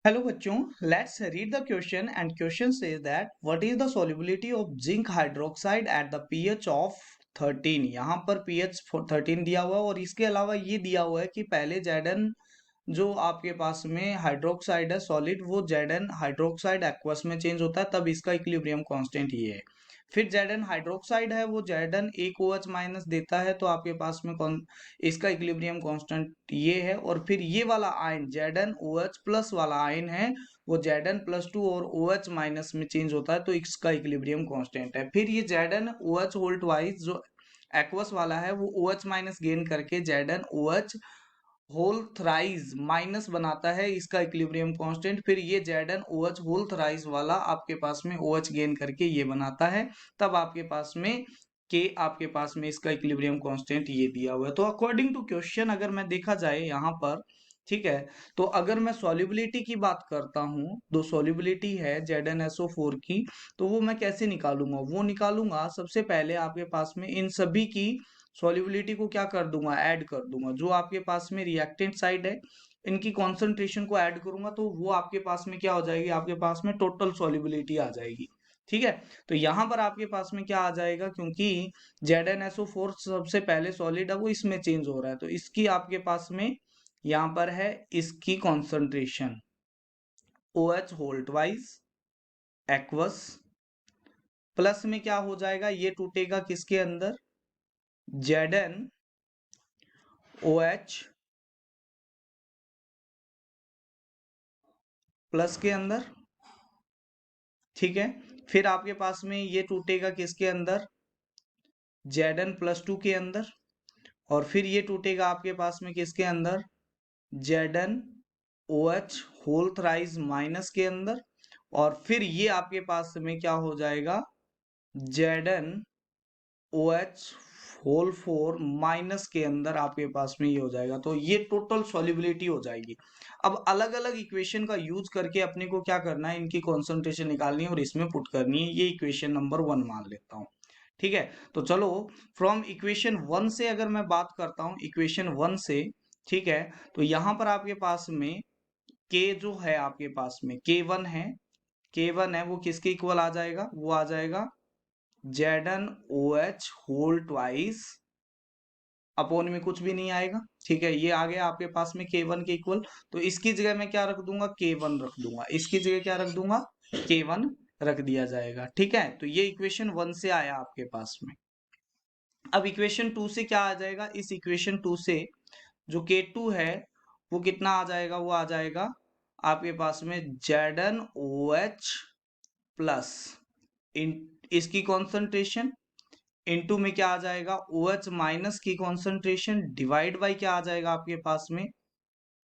Hello बच्चों, let's read the question and question says that what is the solubility of zinc hydroxide at the pH of 13। यहाँ पर pH 13 दिया हुआ है और इसके अलावा ये दिया हुआ है कि पहले Zn जो आपके पास में हाइड्रोक्साइड है सॉलिड वो Zn हाइड्रोक्साइड एक्वस में चेंज होता है तब इसका इक्विलिब्रियम कांस्टेंट ये है। फिर Zn हाइड्रोक्साइड है वो Zn एक OH माइनस देता है तो आपके पास में कौन इसका इक्विलिब्रियम कांस्टेंट ये है। और फिर ये वाला आयन Zn OH प्लस वाला आयन है वो Zn प्लस 2 और OH माइनस में चेंज होता है तो इसका इक्विलिब्रियम कांस्टेंट है। फिर ये Zn OH होल ट्वाइस जो एक्वस वाला है वो OH माइनस गेन करके Zn OH whole thrice minus बनाता है इसका इक्विलिब्रियम कांस्टेंट। फिर ये Zn OH होल थ्राइज वाला आपके पास में OH गेन करके ये बनाता है तब आपके पास में आपके पास में इसका इक्विलिब्रियम कांस्टेंट ये दिया हुआ है। तो अकॉर्डिंग टू क्वेश्चन अगर मैं देखा जाए यहाँ पर, ठीक है, तो अगर मैं सॉल्युबिलिटी की बात करता हूँ, दो सॉल्युबिलिटी है ZnSO4 की, तो वो मैं कैसे निकालूंगा, वो निकालूंगा सबसे पहले आपके पास में इन सभी की सॉल्युबिलिटी को क्या कर दूंगा, ऐड कर दूंगा। जो आपके पास में रिएक्टेंट साइड है इनकी कॉन्सेंट्रेशन को ऐड करूंगा तो वो आपके पास में क्या हो जाएगी, आपके पास में टोटल सॉल्युबिलिटी आ जाएगी। ठीक है, तो यहाँ पर आपके पास में क्या आ जाएगा, क्योंकि ZnSO4 सबसे पहले सॉलिड है वो इसमें चेंज हो रहा है तो इसकी आपके पास में यहाँ पर है इसकी concentration OH whole twice aqueous plus में क्या हो जाएगा, ये टूटेगा किसके अंदर, Zn OH प्लस के अंदर। ठीक है, फिर आपके पास में ये टूटेगा किसके अंदर, Zn प्लस 2 के अंदर। और फिर ये टूटेगा आपके पास में किसके अंदर, Zn OH whole thrice minus के अंदर। और फिर ये आपके पास में क्या हो जाएगा, Zn OH होल 4 माइनस के अंदर आपके पास में ये हो जाएगा। तो ये टोटल सॉल्युबिलिटी हो जाएगी। अब अलग अलग इक्वेशन का यूज करके अपने को क्या करना है, इनकी कॉन्सेंट्रेशन निकालनी है और इसमें पुट करनी है। ये इक्वेशन नंबर 1 मान लेता हूँ। ठीक है, तो चलो फ्रॉम इक्वेशन 1 से अगर मैं बात करता हूँ, इक्वेशन 1 से, ठीक है, तो यहाँ पर आपके पास में k जो है आपके पास में K1 है, K1 है वो किसके इक्वल आ जाएगा, वो आ जाएगा Zn OH whole twice upon में कुछ भी नहीं आएगा। ठीक है, ये आ गया आपके पास में K1 के इक्वल। तो इसकी जगह मैं क्या रख दूंगा, K1 रख दूंगा, इसकी जगह क्या रख दूंगा, K1 रख दिया जाएगा। ठीक है, तो ये इक्वेशन 1 से आया आपके पास में। अब इक्वेशन 2 से क्या आ जाएगा, इस इक्वेशन 2 से जो K2 है वो कितना आ जाएगा, वो आ जाएगा आपके पास में Zn OH प्लस इन इसकी कॉन्सेंट्रेशन इनटू में क्या आ जाएगा, OH माइनस की कॉन्सेंट्रेशन डिवाइड बाई क्या आ जाएगा आपके पास में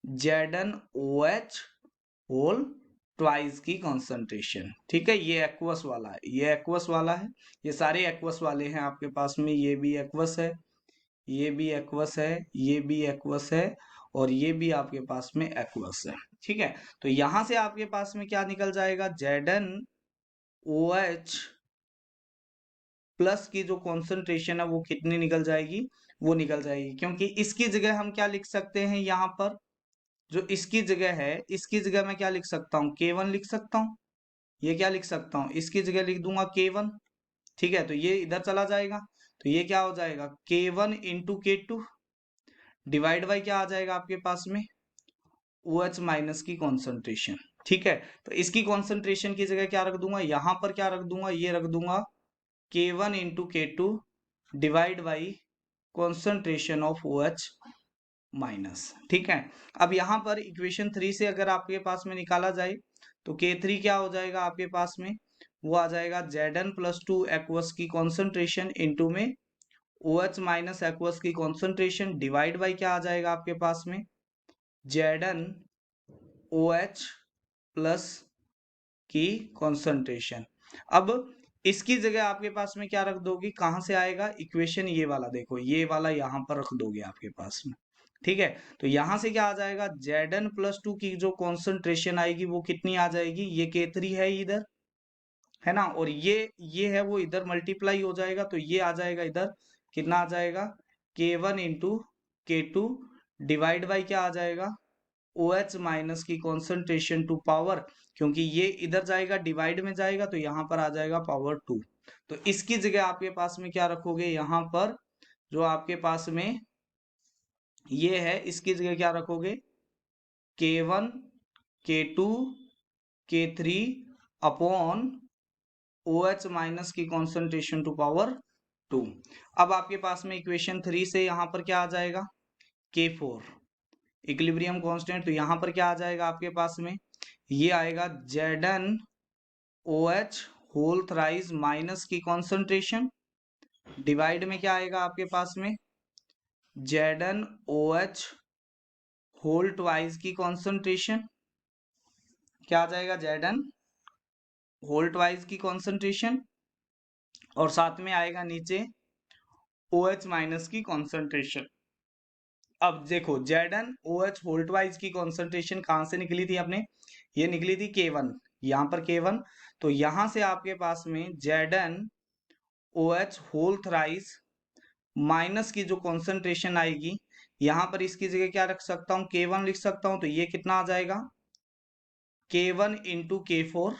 Zn OH होल ट्वाइस की कॉन्सेंट्रेशन। ठीक है, ये एक्वस वाला है, ये एक्वस वाला है, ये सारे एक्वस वाले हैं आपके पास में। ये भी एक्वस है, ये भी एक्वस है, ये भी एक्वस है और ये भी आपके पास में एक्वस है। ठीक है, तो यहां से आपके पास में क्या निकल जाएगा, Zn OH प्लस की जो कॉन्सेंट्रेशन है वो कितनी निकल जाएगी, वो निकल जाएगी। क्योंकि इसकी जगह हम क्या लिख सकते हैं, यहाँ पर जो इसकी जगह है इसकी जगह मैं क्या लिख सकता हूँ, K1 लिख सकता हूँ। ये क्या लिख सकता हूँ, इसकी जगह लिख दूंगा K1। ठीक है, तो ये इधर चला जाएगा तो ये क्या हो जाएगा, K1 into K2 divide by क्या आ जाएगा आपके पास में OH माइनस की कॉन्सेंट्रेशन। ठीक है, तो इसकी कॉन्सेंट्रेशन की जगह क्या रख दूंगा, यहां पर क्या रख दूंगा, ये रख दूंगा K1 into K2 divide by concentration of OH minus. ठीक है, अब यहाँ पर इक्वेशन 3 से अगर आपके पास में निकाला जाए तो K3 क्या हो जाएगा आपके पास में, वो आ जाएगा Zn प्लस 2 एक्वस की कॉन्सेंट्रेशन इंटू में OH माइनस एक्वस की कॉन्सेंट्रेशन डिवाइड बाई क्या आ जाएगा आपके पास में Zn OH प्लस की कॉन्सेंट्रेशन। अब इसकी जगह आपके पास में क्या रख दोगे, कहां से आएगा इक्वेशन, ये वाला देखो, ये वाला यहां पर रख दोगे आपके पास में। ठीक है, तो यहां से क्या आ जाएगा, Zn प्लस 2 की जो कॉन्सेंट्रेशन आएगी वो कितनी आ जाएगी, ये K3 है इधर, है ना, और ये है वो इधर मल्टीप्लाई हो जाएगा तो ये आ जाएगा इधर, कितना आ जाएगा K1 into K2 divide by क्या आ जाएगा ओ एच माइनस की कॉन्सेंट्रेशन टू पावर, क्योंकि ये इधर जाएगा डिवाइड में जाएगा तो यहाँ पर आ जाएगा पावर 2। तो इसकी जगह आपके पास में क्या रखोगे, यहाँ पर जो आपके पास में ये है इसकी जगह क्या रखोगे, K1 K2 K3 upon O H minus की कॉन्सेंट्रेशन टू पावर 2। अब आपके पास में इक्वेशन 3 से यहाँ पर क्या आ जाएगा, K4 इक्विलिब्रियम कांस्टेंट, तो यहाँ पर क्या आ जाएगा आपके पास में, ये आएगा Zn OH whole thrice minus की कॉन्सेंट्रेशन डिवाइड में क्या आएगा आपके पास में Zn OH होल ट्वाइस की कॉन्सेंट्रेशन, क्या आ जाएगा Zn होल ट्वाइस की कॉन्सेंट्रेशन, और साथ में आएगा नीचे OH माइनस की कॉन्सेंट्रेशन। अब देखो Zn OH होल ट्वाइस की कॉन्सेंट्रेशन कहां से निकली थी अपने, ये निकली थी K1, यहाँ पर K1, तो यहां से आपके पास में Zn OH whole thrice minus की जो कॉन्सेंट्रेशन आएगी, यहां पर इसकी जगह क्या रख सकता हूं, K1 लिख सकता हूं, तो ये कितना आ जाएगा K1 इंटू K4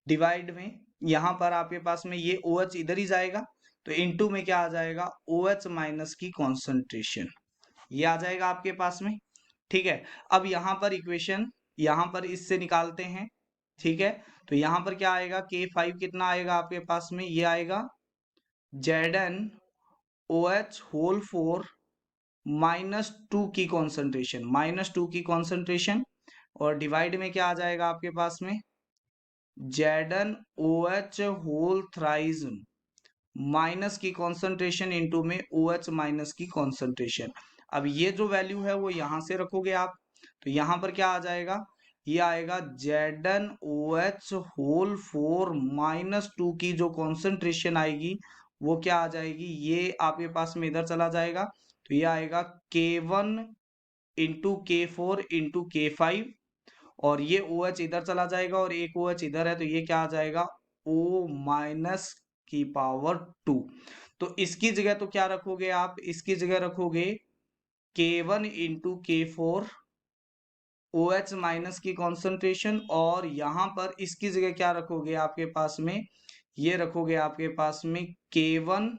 डिवाइड में, यहां पर आपके पास में ये OH इधर ही जाएगा तो इंटू में क्या आ जाएगा OH माइनस की कॉन्सेंट्रेशन, ये आ जाएगा आपके पास में। ठीक है, अब यहाँ पर इक्वेशन यहाँ पर इससे निकालते हैं। ठीक है, तो यहाँ पर क्या आएगा K5 कितना आएगा आपके पास में, ये आएगा Zn OH होल 4 -2 की कॉन्सेंट्रेशन, -2 की कॉन्सेंट्रेशन, और डिवाइड में क्या आ जाएगा आपके पास में Zn OH whole thrice minus की कॉन्सेंट्रेशन इंटू में OH माइनस की कॉन्सेंट्रेशन। अब ये जो वैल्यू है वो यहां से रखोगे आप, तो यहां पर क्या आ जाएगा, ये आएगा Zn OH होल 4 -2 की जो कॉन्सेंट्रेशन आएगी वो क्या आ जाएगी, ये आपके पास में इधर चला जाएगा तो ये आएगा K1 into K4 into K5, और ये OH इधर चला जाएगा और एक OH इधर है तो ये क्या आ जाएगा O माइनस की पावर 2। तो इसकी जगह तो क्या रखोगे आप, इसकी जगह रखोगे K1 into K4 OH minus की कॉन्सेंट्रेशन, और यहां पर इसकी जगह क्या रखोगे आपके पास में, ये रखोगे आपके पास में K1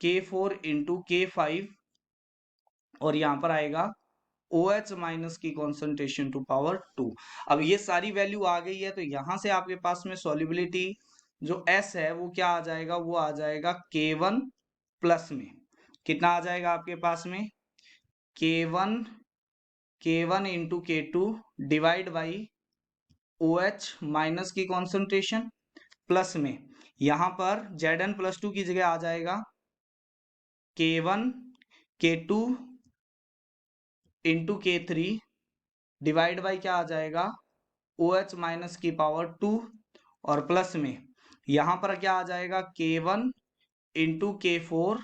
K4 इंटू K5, और यहां पर आएगा OH माइनस की कॉन्सेंट्रेशन टू पावर 2। अब ये सारी वैल्यू आ गई है तो यहां से आपके पास में सॉल्युबिलिटी जो S है वो क्या आ जाएगा, वो आ जाएगा K1 प्लस में कितना आ जाएगा आपके पास में K1 into K2 divide by OH minus की कॉन्सेंट्रेशन प्लस में यहां पर Zn प्लस 2 की जगह आ जाएगा K1 K2 into K3 divide by क्या आ जाएगा OH माइनस की पावर 2, और प्लस में यहां पर क्या आ जाएगा K1 into K4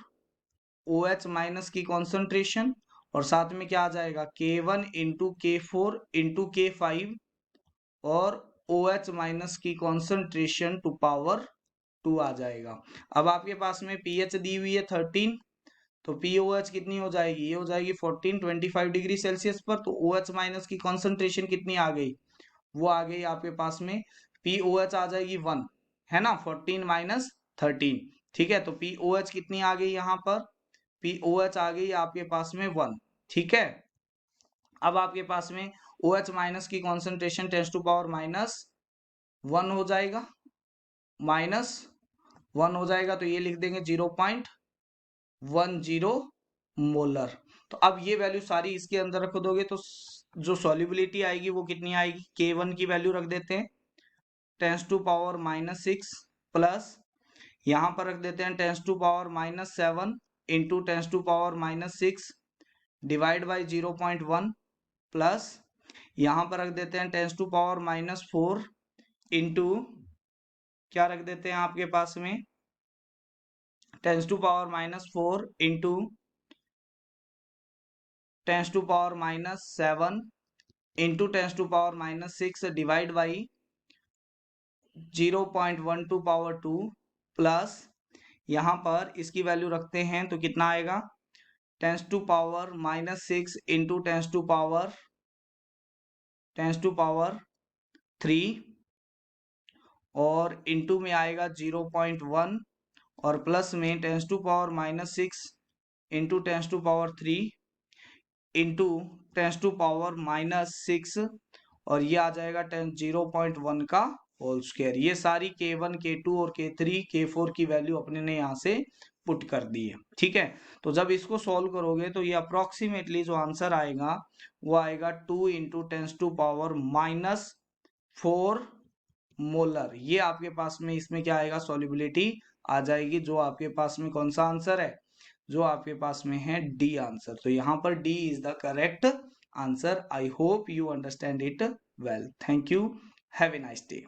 OH minus की कॉन्सेंट्रेशन, और साथ में क्या आ जाएगा K1 into K4 into K5 और OH माइनस की कॉन्सेंट्रेशन टू पावर 2 आ जाएगा। अब आपके पास में pH दी हुई है 13, तो POH कितनी हो जाएगी, ये हो जाएगी 14 25 डिग्री सेल्सियस पर, तो OH माइनस की कॉन्सेंट्रेशन कितनी आ गई, वो आ गई आपके पास में POH आ जाएगी 1, है ना, 14 माइनस 13। ठीक है, तो POH कितनी आ गई, यहाँ पर POH आ गई आपके पास में 1। ठीक है, अब आपके पास में OH माइनस की कॉन्सेंट्रेशन 10 टू पावर -1 हो जाएगा, -1 हो जाएगा, तो ये लिख देंगे 0.10 मोलर। तो अब ये वैल्यू सारी इसके अंदर रख दोगे तो जो सॉल्युबिलिटी आएगी वो कितनी आएगी, K1 की वैल्यू रख देते हैं 10 टू पावर -6 प्लस यहां पर रख देते हैं 10 to power -7 into 10 to power -6 divide by 0.1 plus यहां पर रख देते हैं 10 टू पावर -4 इंटू क्या रख देते हैं आपके पास में 10 to power -4 into 10 to power -7 into 10 to power -6 divide by 0.12 power 2 plus यहाँ पर इसकी वैल्यू रखते हैं तो कितना आएगा 10 to power -6 into 10 to power tens to power 3 और इनटू में आएगा 0.1 और प्लस में tens to power -6 into tens to power 3 into tens to power -6 और ये आ जाएगा 0.1 का होल स्क्वायर। ये सारी K1 K2 और K3 K4 की वैल्यू अपने ने यहाँ से पुट कर दी है। ठीक है, तो जब इसको सॉल्व करोगे तो ये अप्रोक्सीमेटली जो आंसर आएगा वो आएगा 2 into tens to power -4 molar. ये आपके पास में इसमें क्या आएगा, सॉल्युबिलिटी आ जाएगी। जो आपके पास में कौन सा आंसर है, जो आपके पास में है डी आंसर। तो यहाँ पर D is the correct answer. I hope you understand it well. Thank you, have a nice day.